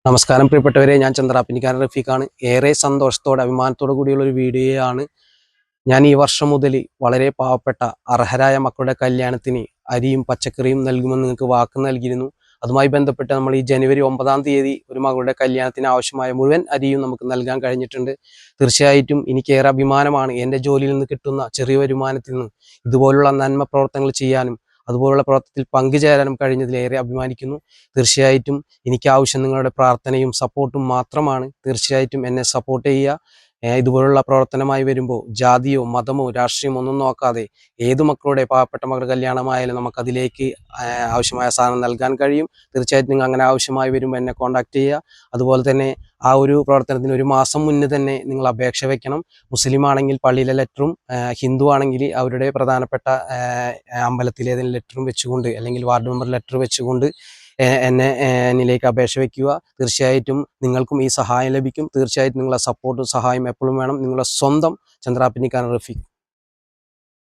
നമസ്കാരം പ്രിയപ്പെട്ടവരെ, ഞാൻ ചന്ദ്രാപ്പിനിക്കാരൻ റഫീഖാണ്. ഏറെ സന്തോഷത്തോടെ അഭിമാനത്തോടു കൂടിയുള്ള ഒരു വീഡിയോയാണ്. ഞാൻ ഈ വർഷം മുതൽ വളരെ പാവപ്പെട്ട അർഹരായ മക്കളുടെ കല്യാണത്തിന് അരിയും പച്ചക്കറിയും നൽകുമെന്ന് നിങ്ങൾക്ക് വാക്ക് നൽകിയിരുന്നു. അതുമായി ബന്ധപ്പെട്ട് നമ്മൾ ഈ ജനുവരി 9-ാം തീയതി ഒരു മകളുടെ കല്യാണത്തിന് ആവശ്യമായ മുഴുവൻ അരിയും നമുക്ക് നൽകാൻ കഴിഞ്ഞിട്ടുണ്ട്. തീർച്ചയായിട്ടും എനിക്കേറെ അഭിമാനമാണ്. എൻ്റെ ജോലിയിൽ നിന്ന് കിട്ടുന്ന ചെറിയ വരുമാനത്തിൽ നിന്ന് ഇതുപോലുള്ള നന്മ പ്രവർത്തനങ്ങൾ ചെയ്യാനും അതുപോലുള്ള പ്രവർത്തനത്തിൽ പങ്കുചേരാനും കഴിഞ്ഞതിലേറെ അഭിമാനിക്കുന്നു. തീർച്ചയായിട്ടും എനിക്ക് ആവശ്യം നിങ്ങളുടെ പ്രാർത്ഥനയും സപ്പോർട്ടും മാത്രമാണ്. തീർച്ചയായിട്ടും എന്നെ സപ്പോർട്ട് ചെയ്യുക. ഇതുപോലുള്ള പ്രവർത്തനമായി വരുമ്പോൾ ജാതിയോ മതമോ രാഷ്ട്രീയമോ ഒന്നും നോക്കാതെ ഏത് മക്കളുടെ പാവപ്പെട്ട മക്കളുടെ കല്യാണമായാലും നമുക്കതിലേക്ക് ആവശ്യമായ സാധനം നൽകാൻ കഴിയും. തീർച്ചയായിട്ടും നിങ്ങൾ അങ്ങനെ ആവശ്യമായി വരുമ്പോൾ എന്നെ കോൺടാക്ട് ചെയ്യുക. അതുപോലെ തന്നെ ആ ഒരു പ്രവർത്തനത്തിന് ഒരു മാസം മുന്നേ തന്നെ നിങ്ങൾ അപേക്ഷ വെക്കണം. മുസ്ലിം ആണെങ്കിൽ പള്ളിയിലെ ലെറ്ററും, ഹിന്ദു ആണെങ്കിൽ അവരുടെ പ്രധാനപ്പെട്ട അമ്പലത്തിലെ ഏതെങ്കിലും ലെറ്ററും വെച്ചുകൊണ്ട്, അല്ലെങ്കിൽ വാർഡ് മെമ്പർ ലെറ്റർ വെച്ചുകൊണ്ട് എന്നിലേക്ക് അപേക്ഷ വയ്ക്കുക. തീർച്ചയായിട്ടും നിങ്ങൾക്കും ഈ സഹായം ലഭിക്കും. തീർച്ചയായിട്ടും നിങ്ങളുടെ സപ്പോർട്ടും സഹായം എപ്പോഴും വേണം. നിങ്ങളുടെ സ്വന്തം ചന്ദ്രാപ്പിനിക്കാരൻ റഫീഖ്.